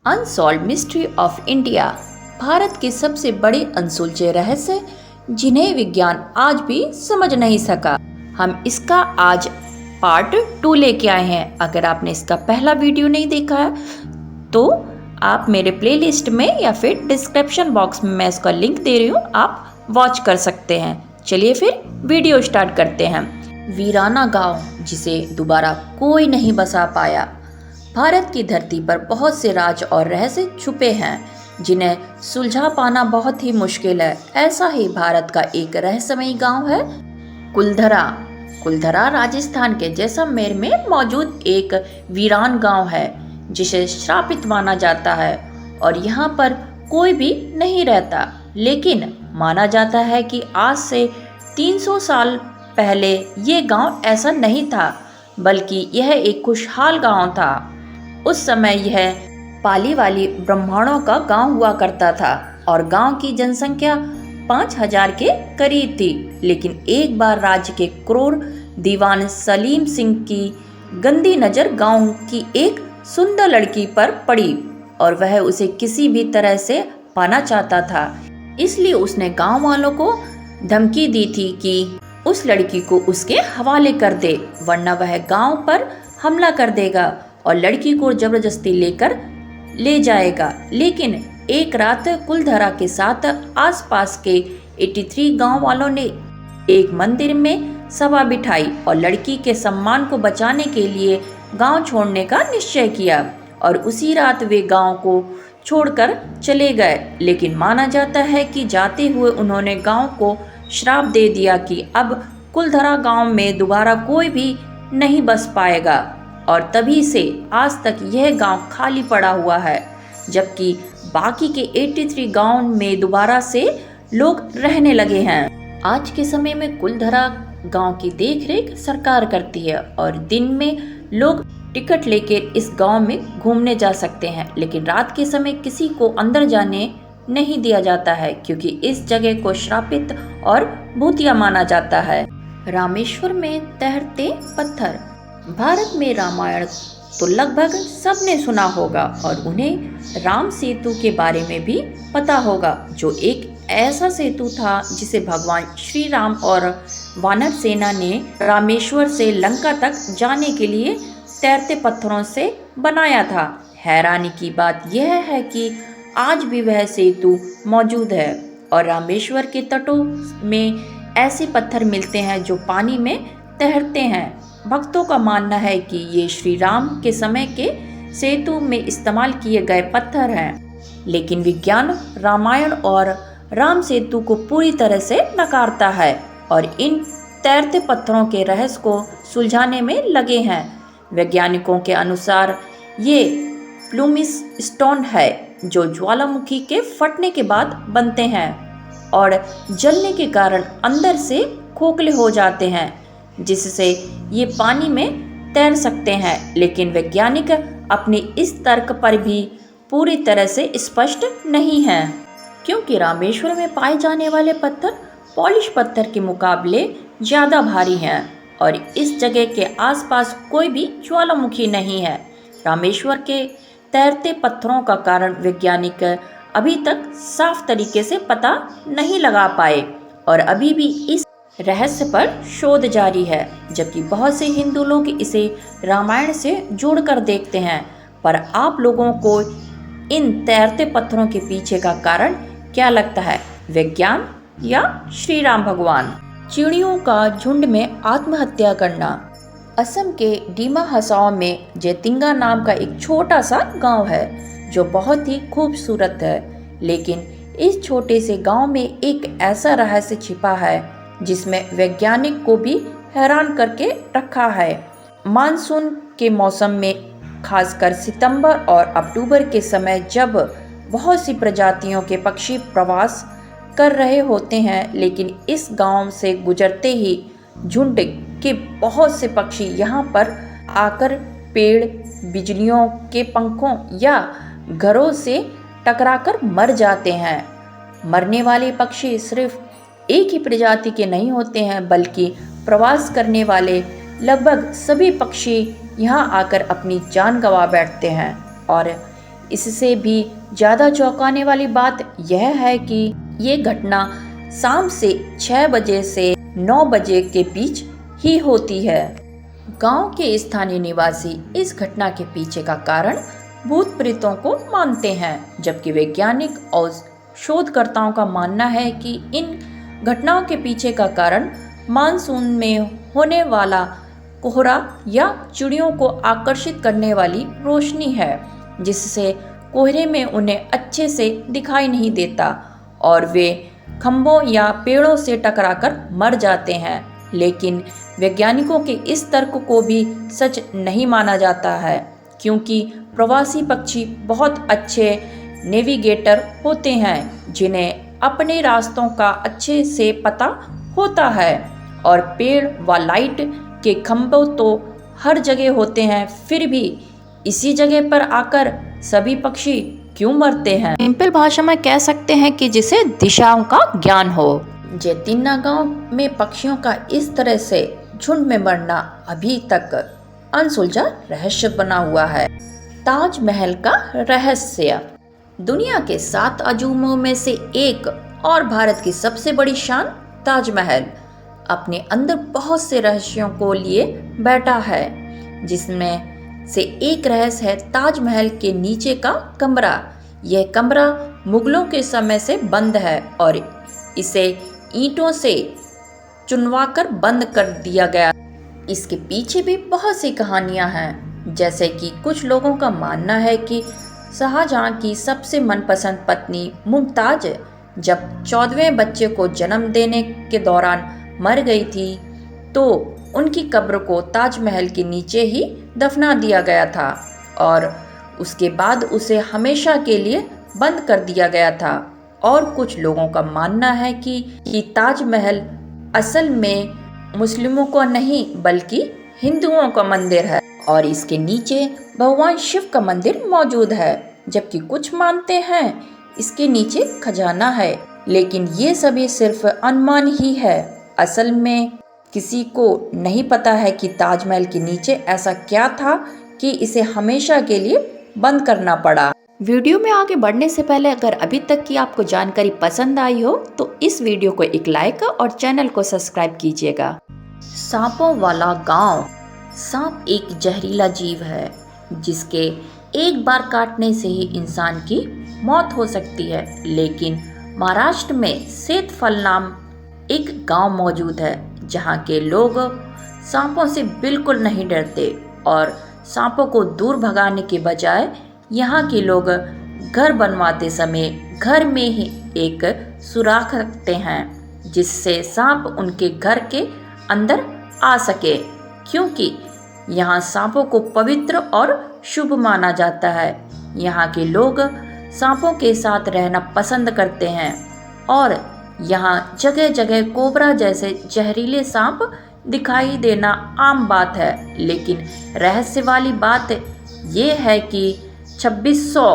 Unsolved mystery of India, Bharat के सबसे बड़े अनसुलझे रहस्य जिन्हें विज्ञान आज भी समझ नहीं सका। हम इसका आज पार्ट 2 लेके आए हैं। अगर आपने इसका पहला वीडियो नहीं देखा है तो आप मेरे प्लेलिस्ट में या फिर डिस्क्रिप्शन बॉक्स में मैं इसका लिंक दे रही हूँ, आप वॉच कर सकते हैं। चलिए फिर वीडियो स्टार्ट करते हैं। वीराना गांव जिसे दोबारा कोई नहीं बसा पाया। भारत की धरती पर बहुत से राज और रहस्य छुपे हैं जिन्हें सुलझा पाना बहुत ही मुश्किल है। ऐसा ही भारत का एक रहस्यमयी गांव है कुलधरा। कुलधरा राजस्थान के जैसलमेर में मौजूद एक वीरान गांव है जिसे श्रापित माना जाता है और यहाँ पर कोई भी नहीं रहता। लेकिन माना जाता है कि आज से 300 साल पहले ये गांव ऐसा नहीं था, बल्कि यह एक खुशहाल गांव था। उस समय यह पाली वाली ब्राह्मणों का गांव हुआ करता था और गांव की जनसंख्या 5000 के करीब थी। लेकिन एक बार राज्य के क्रूर दीवान सलीम सिंह की गंदी नज़र गांव की एक सुंदर लड़की पर पड़ी और वह उसे किसी भी तरह से पाना चाहता था। इसलिए उसने गांव वालों को धमकी दी थी कि उस लड़की को उसके हवाले कर दे, वरना वह गांव पर हमला कर देगा और लड़की को जबरदस्ती लेकर ले जाएगा। लेकिन एक रात कुलधरा के साथ आसपास के 83 गांव वालों ने एक मंदिर में सभा बिठाई और लड़की के सम्मान को बचाने के लिए गांव छोड़ने का निश्चय किया और उसी रात वे गांव को छोड़कर चले गए। लेकिन माना जाता है कि जाते हुए उन्होंने गांव को श्राप दे दिया कि अब कुलधरा गांव में दोबारा कोई भी नहीं बस पाएगा और तभी से आज तक यह गांव खाली पड़ा हुआ है, जबकि बाकी के 83 गांव में दोबारा से लोग रहने लगे हैं। आज के समय में कुलधरा गांव की देखरेख सरकार करती है और दिन में लोग टिकट लेकर इस गांव में घूमने जा सकते हैं, लेकिन रात के समय किसी को अंदर जाने नहीं दिया जाता है क्योंकि इस जगह को श्रापित और भूतिया माना जाता है। रामेश्वर में तैरते पत्थर। भारत में रामायण तो लगभग सबने सुना होगा और उन्हें राम सेतु के बारे में भी पता होगा, जो एक ऐसा सेतु था जिसे भगवान श्री राम और वानर सेना ने रामेश्वर से लंका तक जाने के लिए तैरते पत्थरों से बनाया था। हैरानी की बात यह है कि आज भी वह सेतु मौजूद है और रामेश्वर के तटों में ऐसे पत्थर मिलते हैं जो पानी में तैरते हैं। भक्तों का मानना है कि ये श्री राम के समय के सेतु में इस्तेमाल किए गए पत्थर हैं, लेकिन विज्ञान रामायण और राम सेतु को पूरी तरह से नकारता है और इन तैरते पत्थरों के रहस्य को सुलझाने में लगे हैं। वैज्ञानिकों के अनुसार ये प्लूमिस स्टोन है जो ज्वालामुखी के फटने के बाद बनते हैं और जलने के कारण अंदर से खोखले हो जाते हैं, जिससे ये पानी में तैर सकते हैं। लेकिन वैज्ञानिक अपने इस तर्क पर भी पूरी तरह से स्पष्ट नहीं हैं, क्योंकि रामेश्वर में पाए जाने वाले पत्थर पॉलिश पत्थर के मुकाबले ज़्यादा भारी हैं और इस जगह के आसपास कोई भी ज्वालामुखी नहीं है। रामेश्वर के तैरते पत्थरों का कारण वैज्ञानिक अभी तक साफ तरीके से पता नहीं लगा पाए और अभी भी इस रहस्य पर शोध जारी है, जबकि बहुत से हिंदू लोग इसे रामायण से जोड़कर देखते हैं। पर आप लोगों को इन तैरते पत्थरों के पीछे का कारण क्या लगता है, विज्ञान या श्री राम भगवान? चिड़ियों का झुंड में आत्महत्या करना। असम के डीमा हसाओ में जेतिंगा नाम का एक छोटा सा गांव है जो बहुत ही खूबसूरत है, लेकिन इस छोटे से गांव में एक ऐसा रहस्य छिपा है जिसमें वैज्ञानिक को भी हैरान करके रखा है। मानसून के मौसम में, खासकर सितंबर और अक्टूबर के समय, जब बहुत सी प्रजातियों के पक्षी प्रवास कर रहे होते हैं, लेकिन इस गांव से गुजरते ही झुंड के बहुत से पक्षी यहाँ पर आकर पेड़, बिजलियों के पंखों या घरों से टकराकर मर जाते हैं। मरने वाले पक्षी सिर्फ एक ही प्रजाति के नहीं होते हैं, बल्कि प्रवास करने वाले लगभग सभी पक्षी यहाँ आकर अपनी जान गंवा बैठते हैं और इससे भी ज़्यादा चौंकाने वाली बात यह है कि ये घटना शाम से 6 बजे से 9 बजे के बीच ही होती है। गांव के स्थानीय निवासी इस घटना के पीछे का कारण भूत प्रेतों को मानते हैं, जबकि वैज्ञानिक और शोधकर्ताओं का मानना है कि इन घटनाओं के पीछे का कारण मानसून में होने वाला कोहरा या चिड़ियों को आकर्षित करने वाली रोशनी है, जिससे कोहरे में उन्हें अच्छे से दिखाई नहीं देता और वे खंभों या पेड़ों से टकराकर मर जाते हैं। लेकिन वैज्ञानिकों के इस तर्क को भी सच नहीं माना जाता है, क्योंकि प्रवासी पक्षी बहुत अच्छे नेविगेटर होते हैं जिन्हें अपने रास्तों का अच्छे से पता होता है, और पेड़ व लाइट के खंभों तो हर जगह होते हैं, फिर भी इसी जगह पर आकर सभी पक्षी क्यों मरते हैं। सिंपल भाषा में कह सकते हैं कि जिसे दिशाओं का ज्ञान हो। जैतीना गांव में पक्षियों का इस तरह से झुंड में मरना अभी तक अनसुलझा रहस्य बना हुआ है। ताजमहल का रहस्य। दुनिया के 7 अजूबों में से एक और भारत की सबसे बड़ी शान ताजमहल अपने अंदर बहुत से रहस्यों को लिए बैठा है, जिसमें से एक रहस्य है ताजमहल के नीचे का कमरा। यह कमरा मुगलों के समय से बंद है और इसे ईंटों से चुनवाकर बंद कर दिया गया। इसके पीछे भी बहुत सी कहानियां हैं, जैसे कि कुछ लोगों का मानना है कि शाहजहां की सबसे मनपसंद पत्नी मुमताज जब 14वें बच्चे को जन्म देने के दौरान मर गई थी, तो उनकी कब्र को ताजमहल के नीचे ही दफना दिया गया था और उसके बाद उसे हमेशा के लिए बंद कर दिया गया था। और कुछ लोगों का मानना है कि ताजमहल असल में मुस्लिमों का नहीं बल्कि हिंदुओं का मंदिर है और इसके नीचे भगवान शिव का मंदिर मौजूद है, जबकि कुछ मानते हैं इसके नीचे खजाना है। लेकिन ये सभी सिर्फ अनुमान ही है। असल में किसी को नहीं पता है कि ताजमहल के नीचे ऐसा क्या था कि इसे हमेशा के लिए बंद करना पड़ा। वीडियो में आगे बढ़ने से पहले अगर अभी तक की आपको जानकारी पसंद आई हो तो इस वीडियो को एक लाइक और चैनल को सब्सक्राइब कीजिएगा। सांपों वाला गांव। सांप एक जहरीला जीव है जिसके एक बार काटने से ही इंसान की मौत हो सकती है, लेकिन महाराष्ट्र में सेतफल नाम एक गांव मौजूद है जहां के लोग सांपों से बिल्कुल नहीं डरते और सांपों को दूर भगाने के बजाय यहाँ के लोग घर बनवाते समय घर में ही एक सुराख रखते हैं जिससे सांप उनके घर के अंदर आ सके, क्योंकि यहाँ सांपों को पवित्र और शुभ माना जाता है। यहाँ के लोग सांपों के साथ रहना पसंद करते हैं और यहाँ जगह जगह कोबरा जैसे जहरीले सांप दिखाई देना आम बात है। लेकिन रहस्य वाली बात ये है कि 2600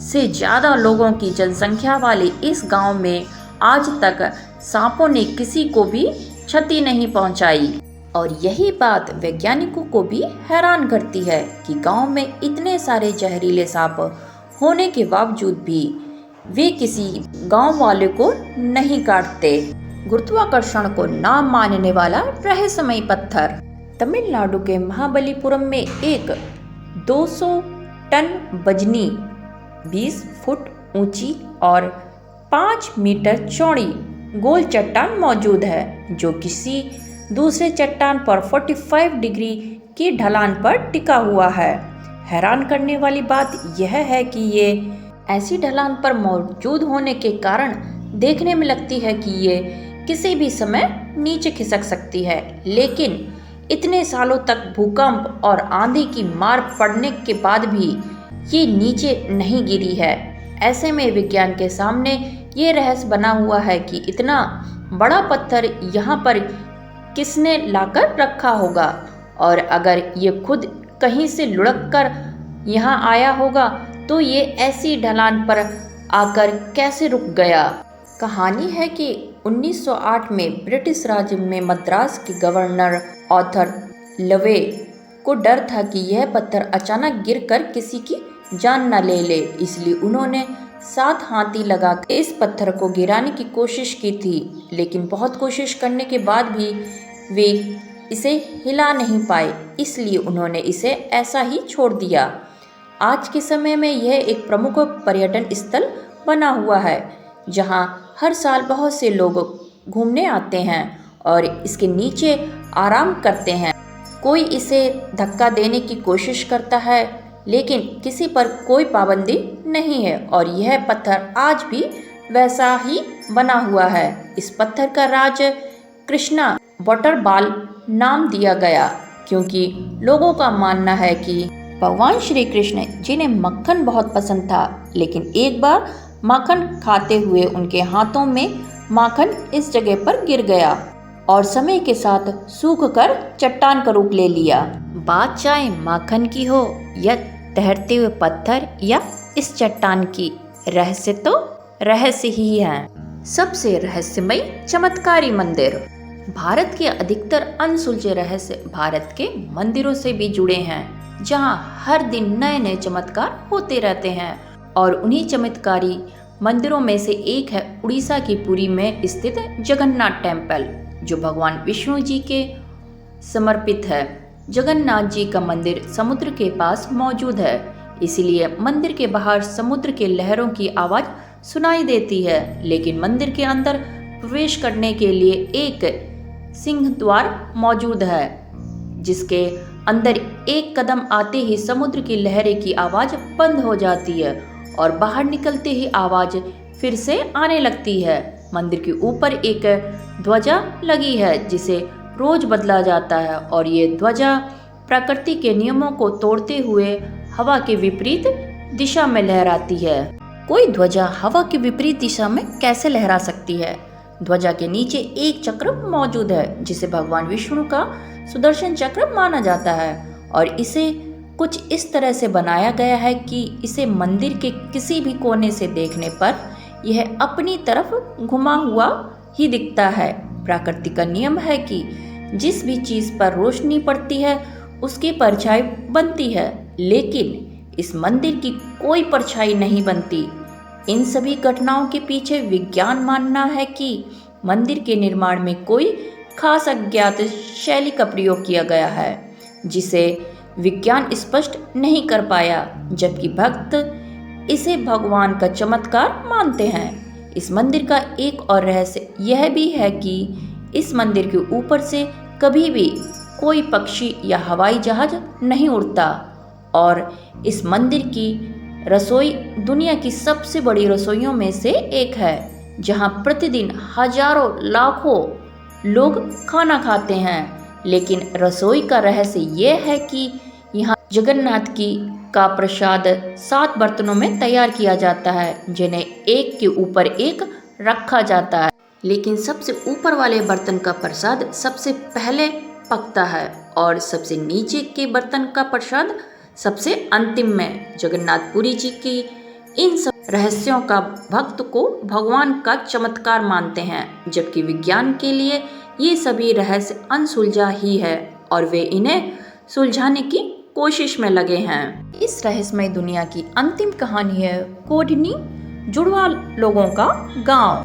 से ज़्यादा लोगों की जनसंख्या वाले इस गांव में आज तक सांपों ने किसी को भी क्षति नहीं पहुंचाई। और यही बात वैज्ञानिकों को भी हैरान करती है कि गांव में इतने सारे जहरीले सांप होने के बावजूद भी वे किसी गांव वाले को नहीं काटते। गुरुत्वाकर्षण को ना मानने वाला रहस्यमय पत्थर। तमिलनाडु के महाबलीपुरम में एक 200 टन वजनी 20 फुट ऊंची और 5 मीटर चौड़ी गोल चट्टान मौजूद है, जो किसी दूसरे चट्टान पर 45 डिग्री की ढलान पर टिका हुआ है। हैरान करने वाली बात यह है कि ये ऐसी ढलान पर मौजूद होने के कारण देखने में लगती है कि ये किसी भी समय नीचे खिसक सकती है, लेकिन इतने सालों तक भूकंप और आंधी की मार पड़ने के बाद भी ये नीचे नहीं गिरी है। ऐसे में विज्ञान के सामने ये रहस्य बना हुआ है कि इतना बड़ा पत्थर यहाँ पर किसने लाकर रखा होगा, और अगर ये खुद कहीं से लुढ़क कर यहाँ आया होगा तो ये ऐसी ढलान पर आकर कैसे रुक गया। कहानी है कि 1908 में ब्रिटिश राज में मद्रास के गवर्नर आर्थर लवे को डर था कि यह पत्थर अचानक गिरकर किसी की जान न ले ले, इसलिए उन्होंने 7 हाथी लगा कर इस पत्थर को गिराने की कोशिश की थी, लेकिन बहुत कोशिश करने के बाद भी वे इसे हिला नहीं पाए, इसलिए उन्होंने इसे ऐसा ही छोड़ दिया। आज के समय में यह एक प्रमुख पर्यटन स्थल बना हुआ है, जहां हर साल बहुत से लोग घूमने आते हैं और इसके नीचे आराम करते हैं। कोई इसे धक्का देने की कोशिश करता है, लेकिन किसी पर कोई पाबंदी नहीं है और यह पत्थर आज भी वैसा ही बना हुआ है। इस पत्थर का राज कृष्णा वाटरफॉल नाम दिया गया, क्योंकि लोगों का मानना है कि भगवान श्री कृष्ण जिन्हें मक्खन बहुत पसंद था, लेकिन एक बार माखन खाते हुए उनके हाथों में माखन इस जगह पर गिर गया और समय के साथ सूख कर चट्टान का रूप ले लिया। बात चाहे माखन की हो या तैरते हुए पत्थर या इस चट्टान की, रहस्य तो रहस्य ही है। सबसे रहस्यमय चमत्कारी मंदिर। भारत के अधिकतर अनसुलझे रहस्य भारत के मंदिरों से भी जुड़े हैं, जहां हर दिन नए नए चमत्कार होते रहते हैं। और उन्हीं चमत्कारी मंदिरों में से एक है उड़ीसा की पुरी में स्थित जगन्नाथ टेम्पल, जो भगवान विष्णु जी के समर्पित है। जगन्नाथ जी का मंदिर समुद्र के पास मौजूद है, इसलिए मंदिर के बाहर समुद्र के लहरों की आवाज सुनाई देती है, लेकिन मंदिर के अंदर प्रवेश करने के लिए एक सिंह द्वार मौजूद है, जिसके अंदर एक कदम आते ही समुद्र की लहरें की आवाज बंद हो जाती है और बाहर निकलते ही आवाज फिर से आने लगती है। मंदिर के ऊपर एक ध्वजा लगी है, जिसे रोज बदला जाता है और ये ध्वजा प्रकृति के नियमों को तोड़ते हुए हवा के विपरीत दिशा में लहराती है। कोई ध्वजा हवा के विपरीत दिशा में कैसे लहरा सकती है? ध्वजा के नीचे एक चक्र मौजूद है, जिसे भगवान विष्णु का सुदर्शन चक्र माना जाता है और इसे कुछ इस तरह से बनाया गया है कि इसे मंदिर के किसी भी कोने से देखने पर यह अपनी तरफ घुमा हुआ ही दिखता है। प्रकृति का नियम है कि जिस भी चीज पर रोशनी पड़ती है उसकी परछाई बनती है, लेकिन इस मंदिर की कोई परछाई नहीं बनती। इन सभी घटनाओं के पीछे विज्ञान मानना है कि मंदिर के निर्माण में कोई खास अज्ञात शैली का प्रयोग किया गया है, जिसे विज्ञान स्पष्ट नहीं कर पाया, जबकि भक्त इसे भगवान का चमत्कार मानते हैं। इस मंदिर का एक और रहस्य यह भी है कि इस मंदिर के ऊपर से कभी भी कोई पक्षी या हवाई जहाज नहीं उड़ता और इस मंदिर की रसोई दुनिया की सबसे बड़ी रसोइयों में से एक है, जहां प्रतिदिन हजारों लाखों लोग खाना खाते हैं। लेकिन रसोई का रहस्य यह है कि यहाँ जगन्नाथ की का प्रसाद 7 बर्तनों में तैयार किया जाता है, जिन्हें एक के ऊपर एक रखा जाता है, लेकिन सबसे ऊपर वाले बर्तन का प्रसाद सबसे पहले पकता है और सबसे नीचे के बर्तन का प्रसाद सबसे अंतिम में। जगन्नाथपुरी जी की इन सब रहस्यों का भक्त को भगवान का चमत्कार मानते हैं, जबकि विज्ञान के लिए ये सभी रहस्य अनसुलझा ही है और वे इन्हें सुलझाने की कोशिश में लगे हैं। इस रहस्यमय दुनिया की अंतिम कहानी है कोडनी जुड़वा लोगों का गांव।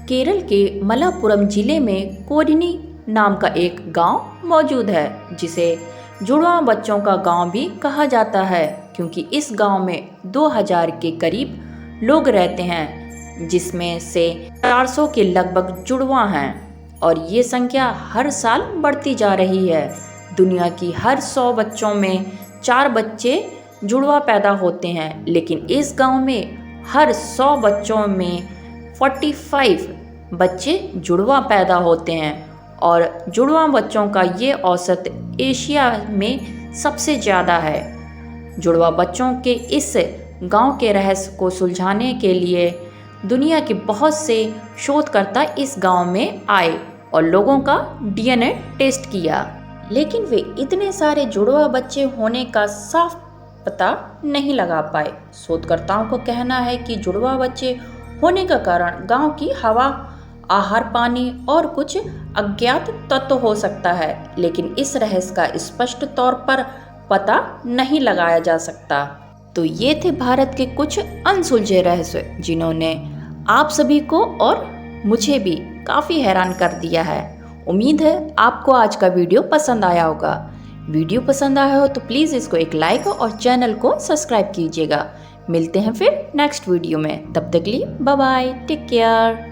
केरल के मलप्पुरम जिले में कोडनी नाम का एक गांव मौजूद है, जिसे जुड़वा बच्चों का गांव भी कहा जाता है, क्योंकि इस गांव में 2000 के करीब लोग रहते हैं, जिसमें से 400 के लगभग जुड़वा हैं और ये संख्या हर साल बढ़ती जा रही है। दुनिया की हर 100 बच्चों में 4 बच्चे जुड़वा पैदा होते हैं, लेकिन इस गांव में हर 100 बच्चों में 45 बच्चे जुड़वा पैदा होते हैं और जुड़वा बच्चों का ये औसत एशिया में सबसे ज़्यादा है। जुड़वा बच्चों के इस गांव के रहस्य को सुलझाने के लिए दुनिया के बहुत से शोधकर्ता इस गांव में आए और लोगों का डीएनए टेस्ट किया, लेकिन वे इतने सारे जुड़वा बच्चे होने का साफ पता नहीं लगा पाए। शोधकर्ताओं को कहना है कि जुड़वा बच्चे होने का कारण गांव की हवा, आहार, पानी और कुछ अज्ञात तत्व हो सकता है, लेकिन इस रहस्य का स्पष्ट तौर पर पता नहीं लगाया जा सकता। तो ये थे भारत के कुछ अनसुलझे रहस्य जिन्होंने आप सभी को और मुझे भी काफ़ी हैरान कर दिया है। उम्मीद है आपको आज का वीडियो पसंद आया होगा। वीडियो पसंद आया हो तो प्लीज़ इसको एक लाइक और चैनल को सब्सक्राइब कीजिएगा। मिलते हैं फिर नेक्स्ट वीडियो में, तब तक के लिए बाय बाय, टेक केयर।